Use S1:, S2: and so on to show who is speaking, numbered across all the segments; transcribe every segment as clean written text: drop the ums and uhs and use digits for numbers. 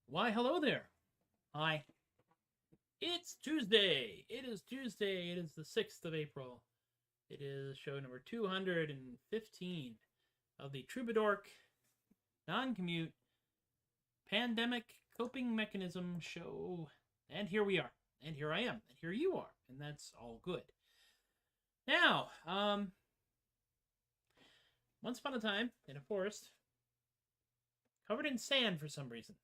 S1: Why, hello there. Hi. It's Tuesday. It is Tuesday. It is the 6th of April. It is show number 215 of the Troubadork non-commute pandemic coping mechanism show. And here we are. And here I am. And here you are. And that's all good. Now, once upon a time, in a forest, covered in sand for some reason.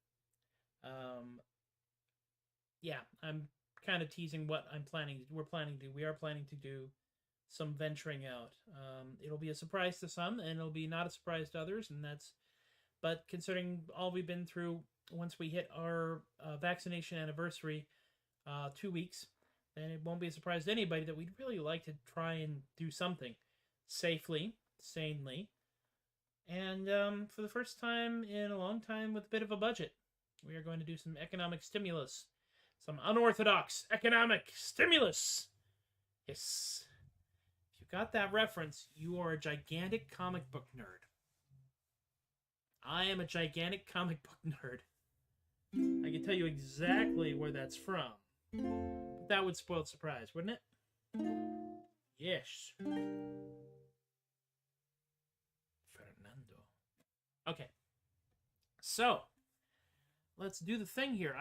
S1: Yeah, I'm kind of teasing what I'm planning. We are planning to do some venturing out. It'll be a surprise to some, and it'll be not a surprise to others. But considering all we've been through, once we hit our vaccination anniversary, 2 weeks, then it won't be a surprise to anybody that we'd really like to try and do something safely, sanely, and for the first time in a long time with a bit of a budget. We are going to do some economic stimulus. Some unorthodox economic stimulus. Yes. If you got that reference, you are a gigantic comic book nerd. I am a gigantic comic book nerd. I can tell you exactly where that's from. But that would spoil the surprise, wouldn't it? Yes. Fernando. Okay. So, let's do the thing here.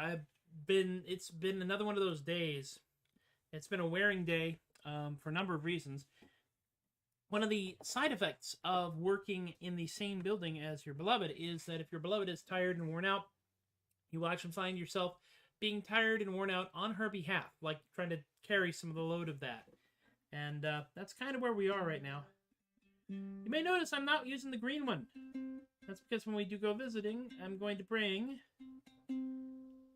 S1: It's been another one of those days. It's been a wearing day for a number of reasons. One of the side effects of working in the same building as your beloved is that if your beloved is tired and worn out, you will actually find yourself being tired and worn out on her behalf, like trying to carry some of the load of that. And that's kind of where we are right now. You may notice I'm not using the green one. That's because when we do go visiting, I'm going to bring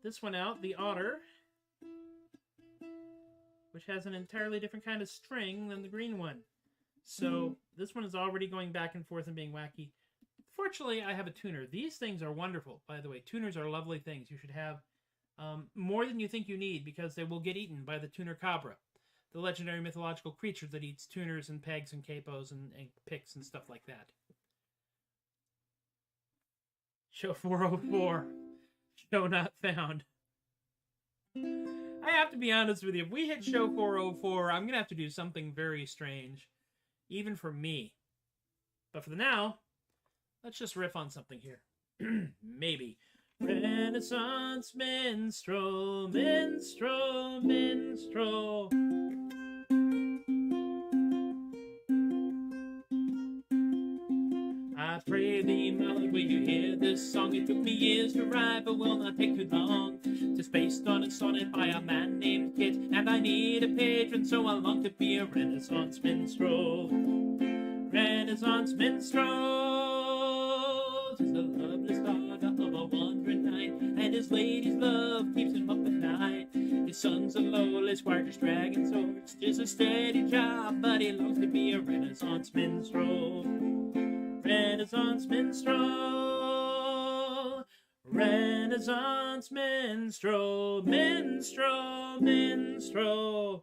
S1: this one out, the Otter, which has an entirely different kind of string than the green one. So this one is already going back and forth and being wacky. Fortunately, I have a tuner. These things are wonderful, by the way. Tuners are lovely things. You should have more than you think you need, because they will get eaten by the tuner cabra, the legendary mythological creature that eats tuners and pegs and capos and picks and stuff like that. Show 404. Show not found. I have to be honest with you. If we hit show 404, I'm going to have to do something very strange. Even for me. But for the now, let's just riff on something here. Maybe. Renaissance minstrel, minstrel, minstrel. I pray thee, my Lord, will you hear this song? It took me years to write, but will not take too long. It's based on a sonnet by a man named Kit, and I need a patron, so I long to be a Renaissance minstrel. Renaissance minstrel, 'tis a lovely his lady's love keeps him up at night. His son's a lowly squire just dragging swords, just a steady job, but he longs to be a Renaissance minstrel. Renaissance minstrel, Renaissance minstrel, minstrel, minstrel.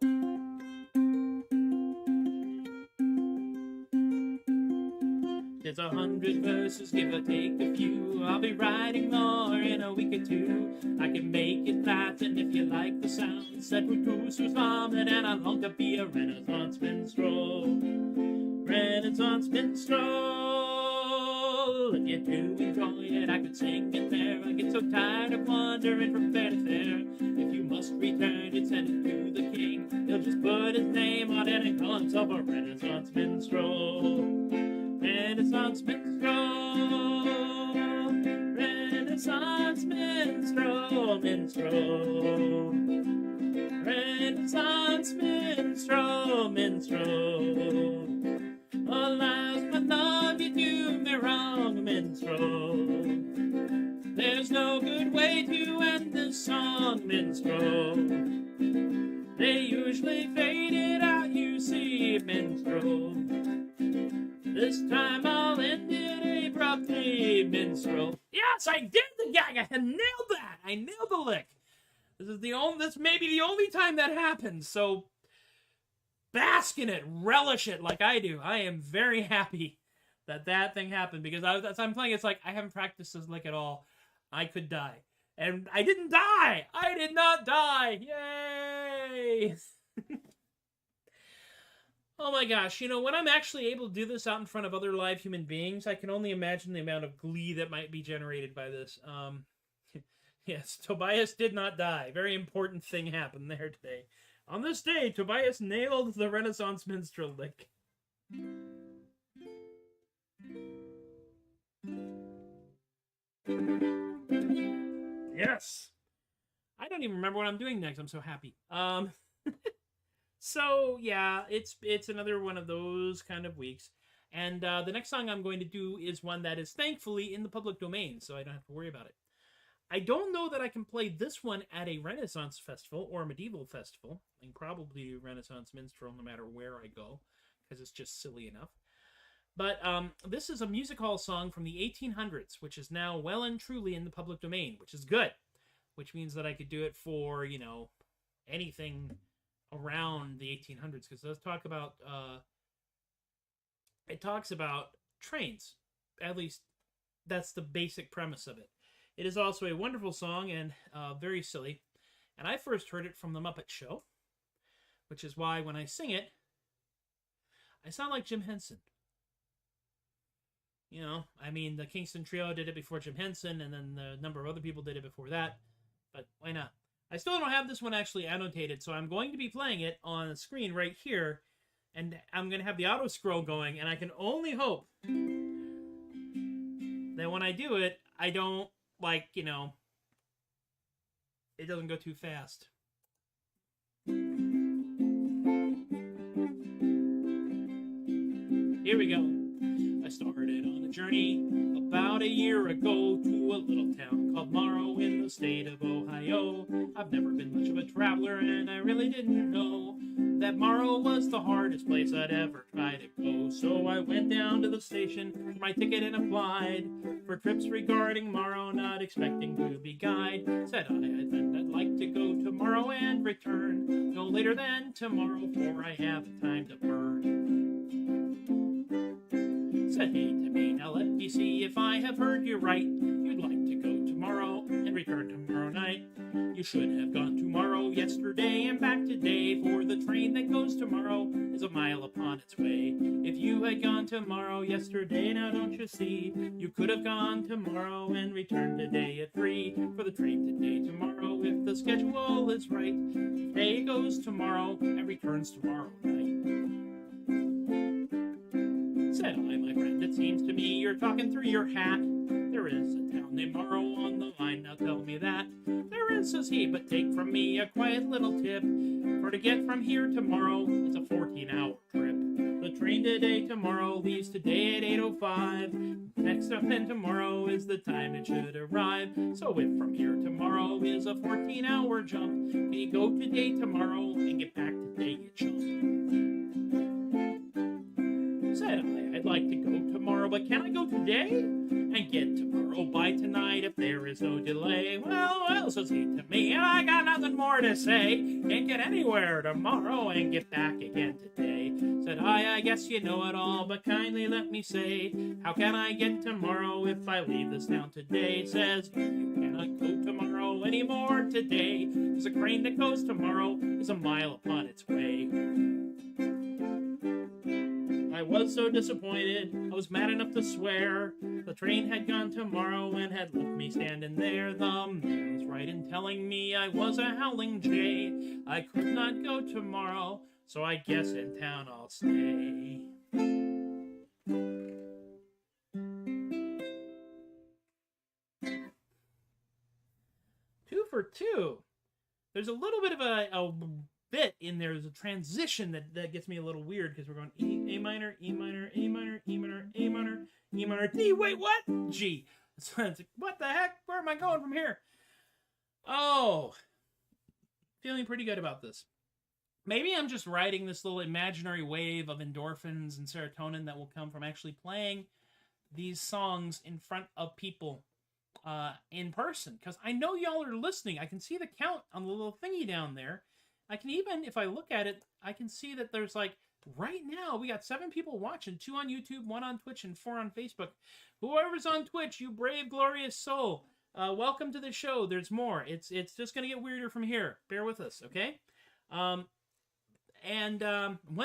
S1: There's 100 verses, give or take a few. I'll be writing more in a week or two. I can make it Latin if you like the sound. Said Brutus was vomit, and I long to be a Renaissance minstrel. Renaissance minstrel. If you do enjoy it, I could sing it there. I get so tired of wandering from fair to fair. If you must return it, send it to the king. He'll just put his name on it and call himself a Renaissance minstrel. Renaissance minstrel, Renaissance minstrel, minstrel. Renaissance minstrel, minstrel. Alas, my love, you do me wrong, minstrel. There's no good way to end this song, minstrel. They usually fade it out, you see, minstrel. This time I'll end it abruptly, minstrel. Yes, I did the gag. I nailed that. I nailed the lick. This may be the only time that happens. So bask in it, relish it like I do. I am very happy that thing happened because as I'm playing, it's like I haven't practiced this lick at all. I could die, and I didn't die. I did not die. Yay! Oh my gosh, when I'm actually able to do this out in front of other live human beings, I can only imagine the amount of glee that might be generated by this. Yes, Tobias did not die. Very important thing happened there today. On this day, Tobias nailed the Renaissance minstrel lick. Yes! I don't even remember what I'm doing next. I'm so happy. So, yeah, it's another one of those kind of weeks. And the next song I'm going to do is one that is thankfully in the public domain, so I don't have to worry about it. I don't know that I can play this one at a Renaissance festival or a medieval festival, and probably Renaissance minstrel no matter where I go, because it's just silly enough. But this is a music hall song from the 1800s, which is now well and truly in the public domain, which is good. Which means that I could do it for, anything around the 1800s, because it talks about trains. At least that's the basic premise of it. It is also a wonderful song and very silly. And I first heard it from the Muppet Show, which is why when I sing it, I sound like Jim Henson. The Kingston Trio did it before Jim Henson, and then a number of other people did it before that. But why not? I still don't have this one actually annotated, so I'm going to be playing it on the screen right here, and I'm going to have the auto scroll going, and I can only hope that when I do it, I don't, it doesn't go too fast. Here we go. I started on a journey about a year ago to a little town called Morrow in the state of Ohio. I've never been much of a traveler, and I really didn't know that Morrow was the hardest place I'd ever try to go. So I went down to the station for my ticket and applied for trips regarding Morrow, not expecting to be guide. Said I'd like to go tomorrow and return no later than tomorrow, for I have time to burn. Said he to me, now let me see if I have heard you right. You'd like to go tomorrow and return tomorrow night. You should have gone tomorrow, yesterday, and back today, for the train that goes tomorrow is a mile upon its way. If you had gone tomorrow, yesterday, now don't you see, you could have gone tomorrow and returned today at 3, for the train today tomorrow, if the schedule is right, today goes tomorrow and returns tomorrow night. Said I, my friend, it seems to me you're talking through your hat. There is a town named Morrow on the line, now tell me that. There is, says he, but take from me a quiet little tip. For to get from here to Morrow, it's a 14-hour trip. The train today tomorrow leaves today at 8:05. Next up and tomorrow is the time it should arrive. So if from here tomorrow is a 14-hour jump, can you go today, tomorrow, and get back today, you chump? Said I'd like to go tomorrow, but can I go today? And get tomorrow by tonight if there is no delay. Well, so see to me, and I got nothing more to say. Can't get anywhere tomorrow and get back again today. Said I guess you know it all, but kindly let me say, how can I get tomorrow if I leave this town today? Says, you cannot go tomorrow anymore today. There's a train that goes tomorrow, is a mile upon its way. I was so disappointed, I was mad enough to swear. The train had gone tomorrow and had left me standing there. The man was right in telling me I was a howling jay. I could not go tomorrow, so I guess in town I'll stay. 2 for 2. There's a little bit of a bit in there. There's a transition that gets me a little weird because we're going A minor, E minor, A minor, E minor, A minor, E minor, D. Wait, what? G. So it's like, what the heck? Where am I going from here? Oh, feeling pretty good about this. Maybe I'm just riding this little imaginary wave of endorphins and serotonin that will come from actually playing these songs in front of people in person. Because I know y'all are listening. I can see the count on the little thingy down there. I can even, if I look at it, I can see that there's like, right now, we got 7 people watching, 2 on YouTube, 1 on Twitch, and 4 on Facebook. Whoever's on Twitch, you brave, glorious soul, welcome to the show. There's more. It's just going to get weirder from here. Bear with us, okay? One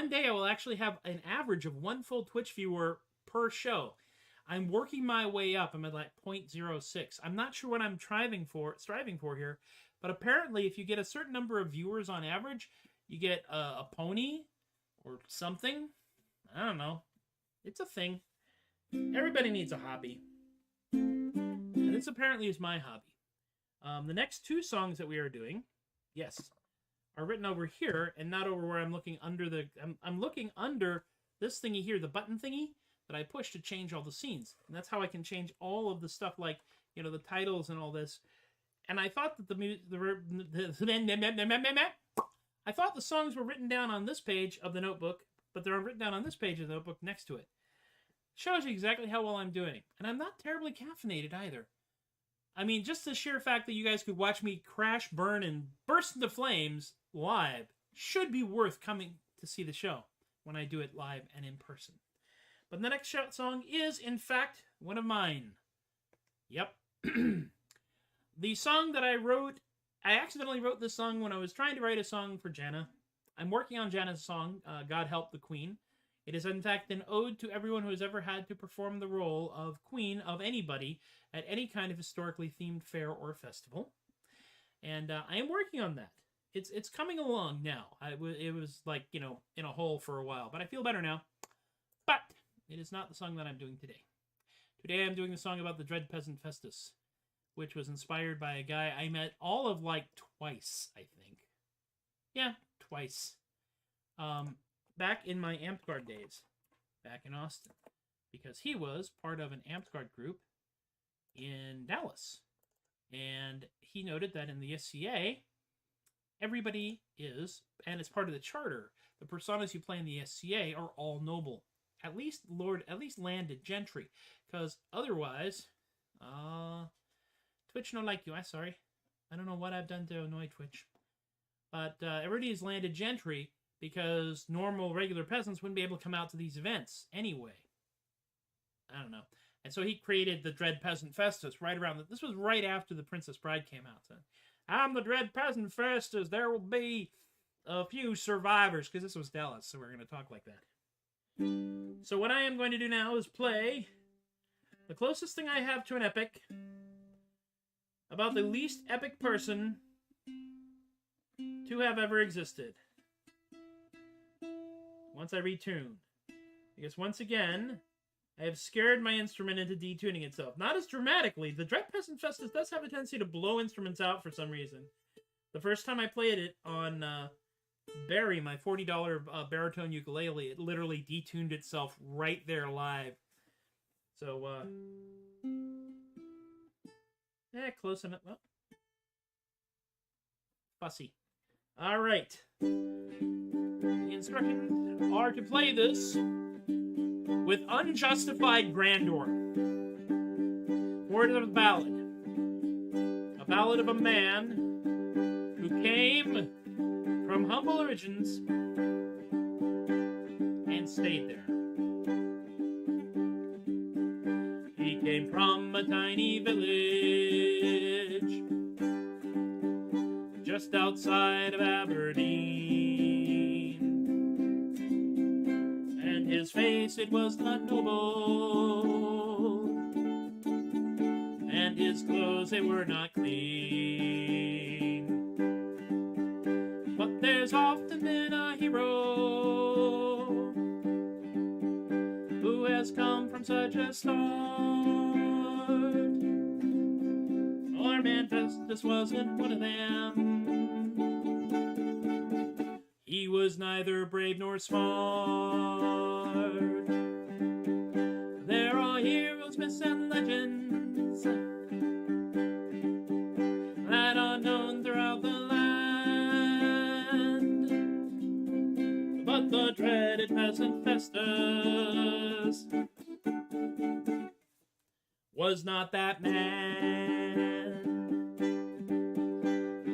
S1: day I will actually have an average of 1 full Twitch viewer per show. I'm working my way up. I'm at like 0.06. I'm not sure what I'm striving for here, but apparently if you get a certain number of viewers on average, you get a pony or something. I don't know. It's a thing. Everybody needs a hobby. And this apparently is my hobby. The next 2 songs that we are doing, yes, are written over here and not over where I'm looking under the... I'm looking under this thingy here, the button thingy that I push to change all the scenes. And that's how I can change all of the stuff like, you know, the titles and all this. And I thought that I thought the songs were written down on this page of the notebook, but they're written down on this page of the notebook next to it. Shows you exactly how well I'm doing. And I'm not terribly caffeinated either. I mean, just the sheer fact that you guys could watch me crash, burn, and burst into flames live should be worth coming to see the show when I do it live and in person. But the next song is, in fact, one of mine. Yep. The song that I wrote, I accidentally wrote this song when I was trying to write a song for Jana. I'm working on Jana's song, God Help the Queen. It is, in fact, an ode to everyone who has ever had to perform the role of queen of anybody at any kind of historically themed fair or festival. And I am working on that. It's coming along now. It was like, you know, in a hole for a while, but I feel better now. But it is not the song that I'm doing today. Today I'm doing the song about the dread peasant Festus, which was inspired by a guy I met all of like twice, I think. Yeah, twice. Back in my Amped Guard days, back in Austin, because he was part of an Amped Guard group in Dallas. And he noted that in the SCA, everybody is, and it's part of the charter, the personas you play in the SCA are all noble. At least landed gentry. Because otherwise, Twitch don't like you. I'm sorry. I don't know what I've done to annoy Twitch. But everybody is landed gentry because normal, regular peasants wouldn't be able to come out to these events anyway. I don't know. And so he created the Dread Peasant Festus right around... This was right after The Princess Bride came out. So, I'm the Dread Peasant Festus. There will be a few survivors. Because this was Dallas, so we're going to talk like that. So what I am going to do now is play the closest thing I have to an epic about the least epic person to have ever existed. Once I retune. Because once again, I have scared my instrument into detuning itself. Not as dramatically. The Dread Peasant Festus does have a tendency to blow instruments out for some reason. The first time I played it on Barry, my $40 baritone ukulele, it literally detuned itself right there live. So, close enough. Well, fussy. All right. The instructions are to play this with unjustified grandeur. Word of the ballad. A ballad of a man who came from humble origins and stayed there. He came from a tiny village just outside of Aberdeen, and his face, it was not noble, and his clothes, they were not clean. But there's often been a hero who has come from such a start. Our man Festus wasn't one of them. He was neither brave nor smart. There are heroes, myths, and legends that are known throughout the land. But the dreaded peasant Festus was not that man.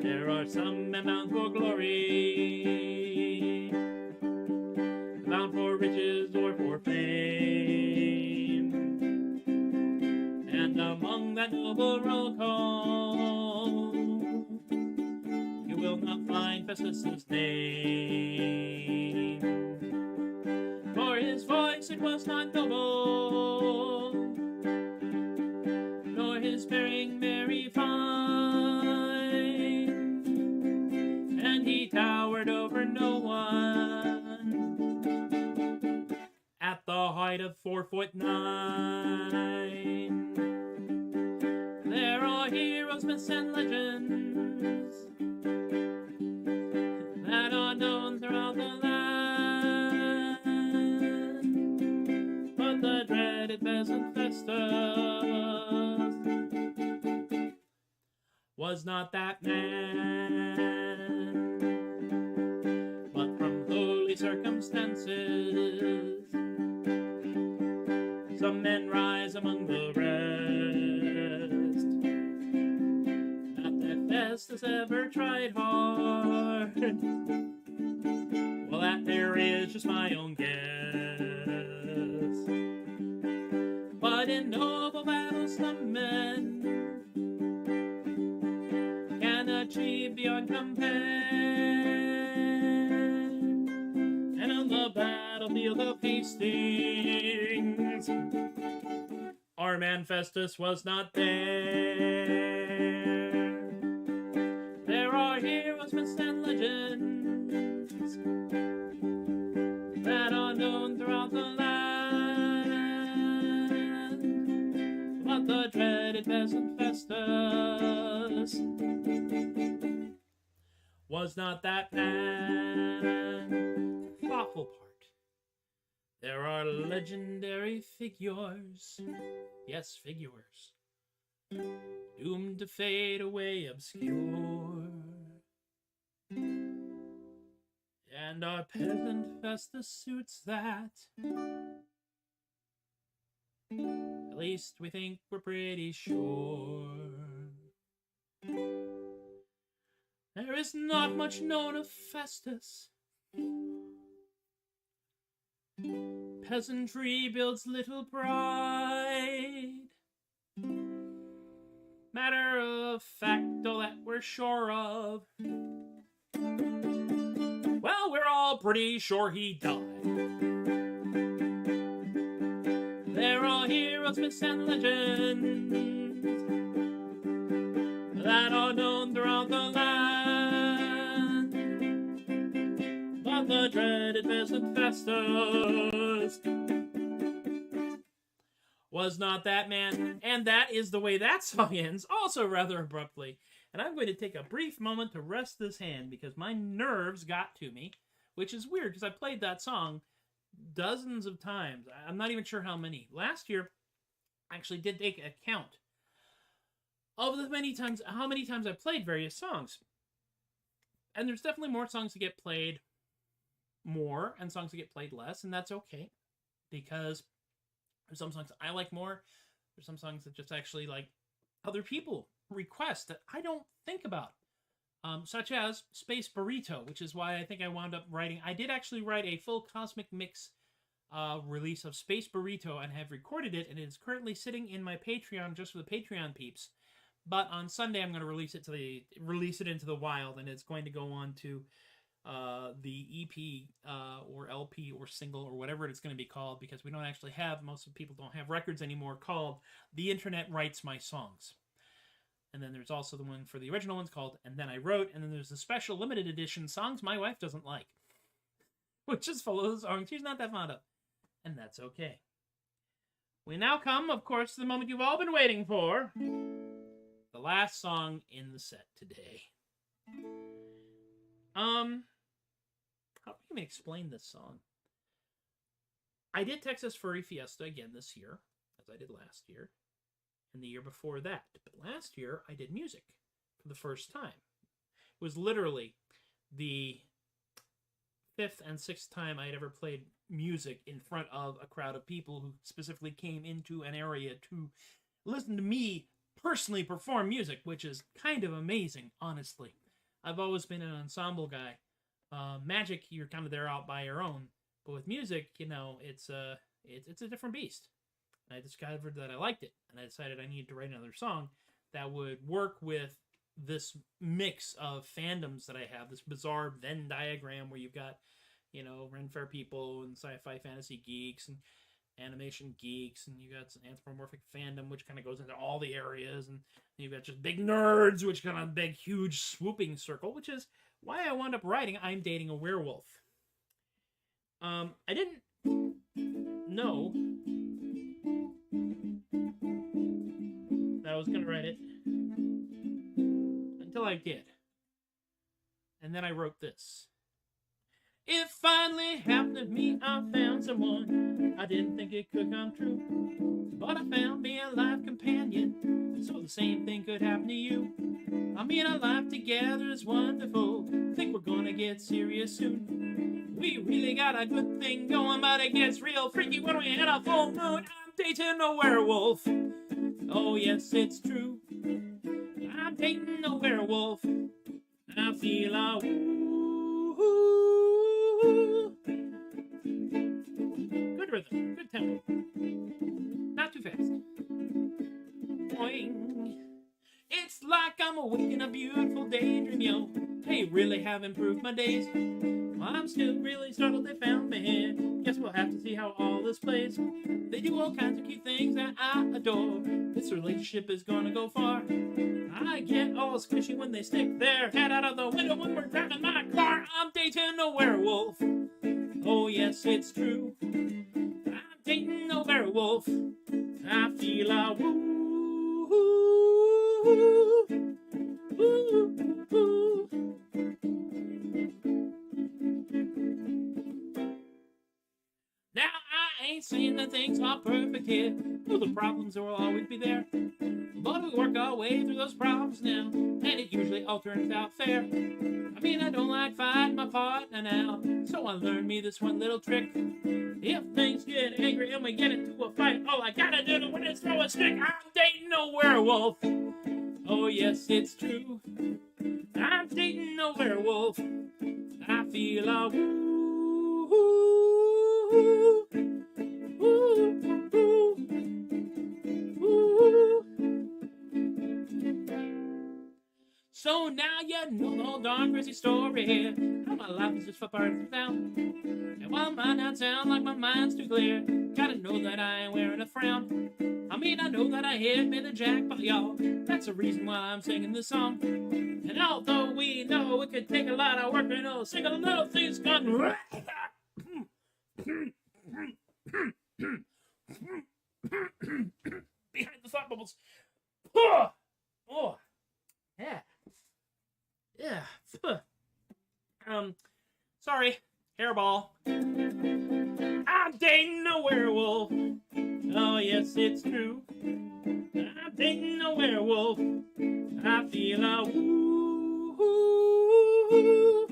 S1: There are some men bound for glory, bound for riches or for fame, and among that noble roll call you will not find Festus's name. For his voice, it was not noble, nor his bearing very fine, and he towered over no one at the height of 4'9". There are heroes, myths, and legends that are known throughout the land, but the dreaded peasant Festus was not that man. But from holy circumstances some men rise among the rest. Not that Festus ever tried hard, well, that there is just my own guess. But in noble battles some men can achieve beyond compare, and on the battlefield of Hastings our man Festus was not there. There are heroes, myths, and legends that are known throughout the land, but the dreaded peasant Festus was not that man. Thoughtful part. There are legendary figures, yes, figures, doomed to fade away obscure. And our peasant Festus suits that. At least we think we're pretty sure. There is not much known of Festus. Peasantry builds little pride. Matter of fact, all that we're sure of, well, we're all pretty sure he died. There are heroes, myths, and legends that are known throughout the land, but the dreaded peasant Festus was not that man. And that is the way that song ends, also rather abruptly. And I'm going to take a brief moment to rest this hand because my nerves got to me, which is weird because I played that song dozens of times. I'm not even sure how many. Last year, actually did take account of the how many times I've played various songs. And there's definitely more songs that get played more and songs that get played less, and that's okay. Because there's some songs I like more. There's some songs that just actually like other people request that I don't think about. Such as Space Burrito, which is why I think I wound up writing. I did actually write a full Cosmic Mix release of Space Burrito and have recorded it, and it is currently sitting in my Patreon just for the Patreon peeps. But on Sunday, I'm going to release it into the wild, and it's going to go on to the EP or LP or single or whatever it's going to be called, because we don't actually have, most of the people don't have records anymore, called The Internet Writes My Songs. And then there's also the one for the original ones called And Then I Wrote, and then there's the special limited edition songs my wife doesn't like, which is full of the songs she's not that fond of. And that's okay. We now come, of course, to the moment you've all been waiting for. The last song in the set today. How do you even explain this song? I did Texas Furry Fiesta again this year, as I did last year, and the year before that. But last year, I did music for the first time. It was literally the 5th and 6th time I had ever played music in front of a crowd of people who specifically came into an area to listen to me personally perform music, which is kind of amazing, honestly. I've always been an ensemble guy. Magic, you're kind of there out by your own, but with music, you know, it's a different beast. And I discovered that I liked it, and I decided I needed to write another song that would work with this mix of fandoms that I have, this bizarre Venn diagram where you've got, you know, Ren Fair people and sci-fi fantasy geeks and animation geeks, and you got some anthropomorphic fandom, which kind of goes into all the areas, and you've got just big nerds, which kind of big, huge, swooping circle, which is why I wound up writing I'm Dating a Werewolf. I didn't know that I was going to write it until I did. And then I wrote this. It finally happened to me, I found someone I didn't think it could come true, but I found me a life companion, so the same thing could happen to you. I mean, our life together is wonderful, think we're gonna get serious soon. We really got a good thing going, but it gets real freaky when we hit a full moon. I'm dating a werewolf, oh yes, it's true. I'm dating a werewolf, I feel a good rhythm, good tempo. Not too fast. Boing. It's like I'm awake in a beautiful daydream, yo. Hey, really have improved my days. I'm still really startled they found me here. Guess we'll have to see how all this plays. They do all kinds of cute things that I adore. This relationship is gonna go far. I get all squishy when they stick their head out of the window when we're driving my car. I'm dating a werewolf. Oh yes, it's true. I'm dating a werewolf. I feel a woo, woo, woo, woo. Now I ain't saying that things are perfect here. No, the problems will always be there. But we work our way through those problems now, and it usually all turns out fair. I mean, I don't like fighting my partner now, so I learned me this one little trick. If things get angry and we get into a fight, all I gotta do to win is throw a stick. I'm dating a werewolf. Oh yes, it's true. I'm dating a werewolf. I feel a woo, woo, woo, woo, woo. So now you know the whole darn crazy story. How my life is just for parts of town. And while mine not sound like my mind's too clear, gotta know that I ain't wearing a frown. I mean, I know that I hit me the jackpot, y'all. That's the reason why I'm singing this song. And although we know it could take a lot of work, you know, single little things gone. Behind the thought bubbles. Oh, yeah. Yeah. Sorry. Hairball. I'm dating a werewolf. Oh, yes, it's true. I feel a woo, woo, woo,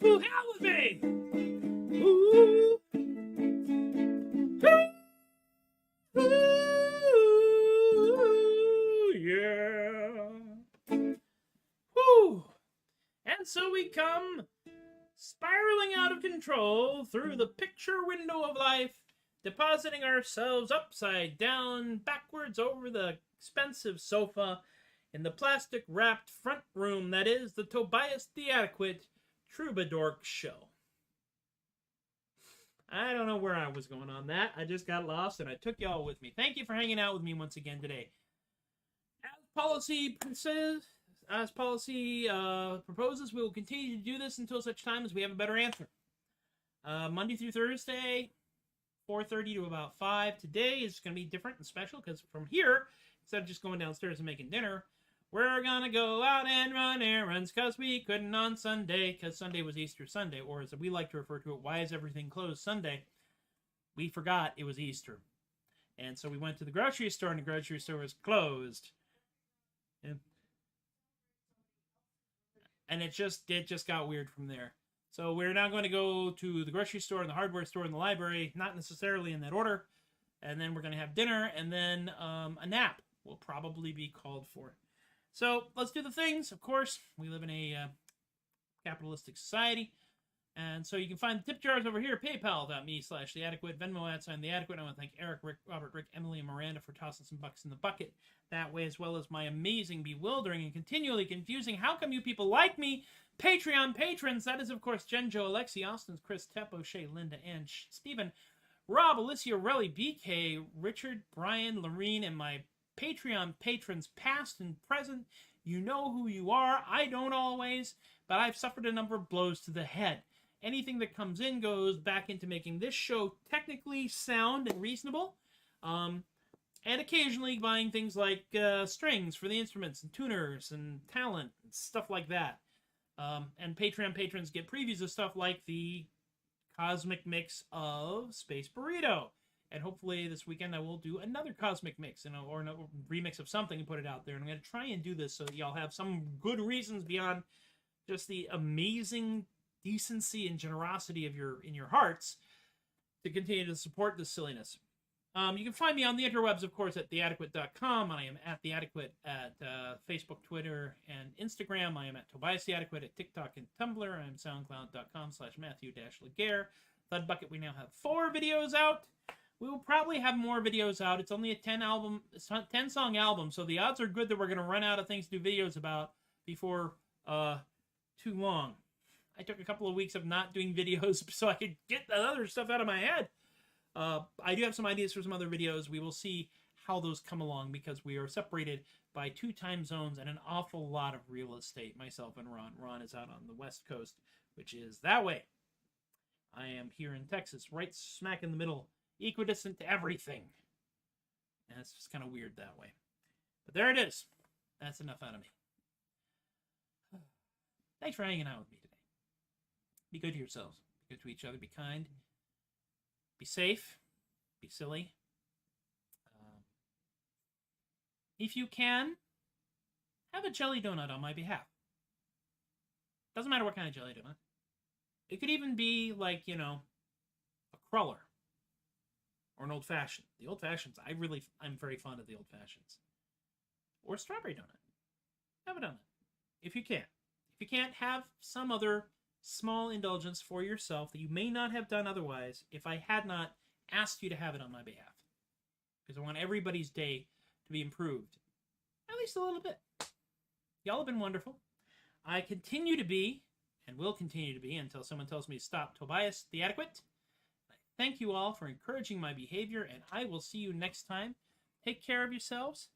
S1: woo, hell with me! Woo, woo, yeah. Woo! And so we come spiraling out of control through the picture window of life, depositing ourselves upside down, backwards over the expensive sofa in the plastic-wrapped front room that is the Tobias the Adequate Troubadork show. I don't know where I was going on that. I just got lost and I took y'all with me. Thank you for hanging out with me once again today. As policy proposes, we will continue to do this until such time as we have a better answer. Monday through Thursday, 4:30 to about 5. Today is going to be different and special because from here, instead of just going downstairs and making dinner, we're going to go out and run errands because we couldn't on Sunday because Sunday was Easter Sunday, or as we like to refer to it, why is everything closed Sunday? We forgot it was Easter. And so we went to the grocery store and the grocery store was closed. And it just got weird from there. So we're now going to go to the grocery store and the hardware store and the library, not necessarily in that order. And then we're going to have dinner, and then a nap will probably be called for. So let's do the things. Of course, we live in a capitalistic society. And so you can find the tip jars over here, paypal.me/theadequate, Venmo @theadequate. I want to thank Eric, Rick, Robert, Rick, Emily, and Miranda for tossing some bucks in the bucket that way, as well as my amazing, bewildering, and continually confusing, how come you people like me, Patreon patrons. That is, of course, Jen, Joe, Alexi, Austin, Chris, Tep, O'Shea, Linda, Ann, Stephen, Rob, Alicia, Relly, BK, Richard, Brian, Lorene, and my Patreon patrons past and present. You know who you are. I don't always, but I've suffered a number of blows to the head. Anything that comes in goes back into making this show technically sound and reasonable. And occasionally buying things like strings for the instruments and tuners and talent and stuff like that. And Patreon patrons get previews of stuff like the Cosmic Mix of Space Burrito. And hopefully this weekend I will do another Cosmic Mix, or a remix of something and put it out there. And I'm going to try and do this so that y'all have some good reasons beyond just the amazing decency and generosity of in your hearts to continue to support this silliness. You can find me on the interwebs, of course, at theadequate.com. I am at theadequate at Facebook, Twitter, and Instagram. I am at Tobias the Adequate at TikTok and Tumblr. I am soundcloud.com/Matthew-Laguerre. THUD Bucket, we now have 4 videos out. We will probably have more videos out. It's only a 10-song album, so the odds are good that we're going to run out of things to do videos about before too long. I took a couple of weeks of not doing videos so I could get the other stuff out of my head. I do have some ideas for some other videos. We will see how those come along because we are separated by 2 time zones and an awful lot of real estate, myself and Ron. Ron is out on the West Coast, which is that way. I am here in Texas, right smack in the middle, equidistant to everything. And it's just kind of weird that way. But there it is. That's enough out of me. Thanks for hanging out with me today. Be good to yourselves. Be good to each other. Be kind. Be safe. Be silly. If you can, have a jelly donut on my behalf. Doesn't matter what kind of jelly donut. It could even be like, a cruller. Or an old-fashioned. The old-fashions, I'm very fond of the old-fashions. Or a strawberry donut. Have a donut. If you can. If you can't, have some other small indulgence for yourself that you may not have done otherwise if I had not asked you to have it on my behalf. Because I want everybody's day to be improved. At least a little bit. Y'all have been wonderful. I continue to be, and will continue to be until someone tells me to stop, Tobias the Adequate. Thank you all for encouraging my behavior, and I will see you next time. Take care of yourselves.